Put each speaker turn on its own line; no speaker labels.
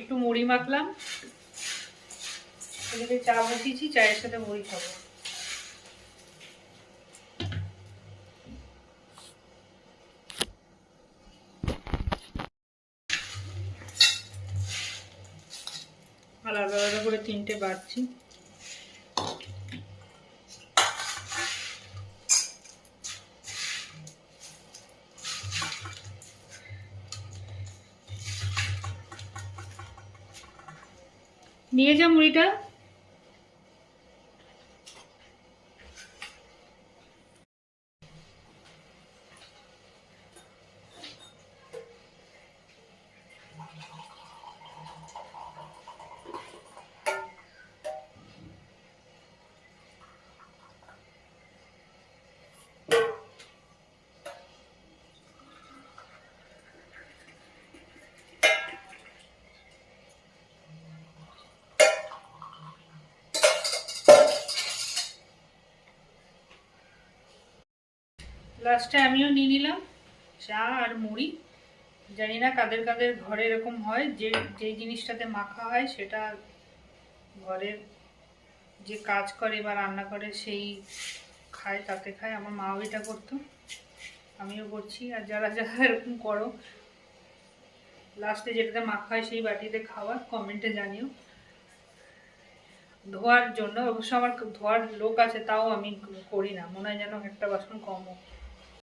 একটু মুড়ি মাখলাম, এদিকে চা বসিয়েছি, চায়ের সাথে মুড়ি খাবো। আলাদা আলাদা করে 3টে বাড়ছি। নিয়ে যা মুড়িটা। লাস্টে আমিও নিয়ে নিলাম চা আর মুড়ি। জানি না কাদের কাদের ঘরে এরকম হয় যে যেই জিনিসটাতে মাখা হয় সেটা ঘরের যে কাজ করে বা রান্না করে সেই খায়, তাতে খায়। আমার মাও এটা করতো, আমিও করছি। আর যারা যারা এরকম করো লাস্টে যেটাতে মাখা হয় সেই বাটিতে খাওয়া, কমেন্টে জানিও। ধোয়ার জন্য অবশ্য আমার ধোয়ার লোক আছে, তাও আমি করি না, মনে হয় যেন একটা বাসন কম হোক।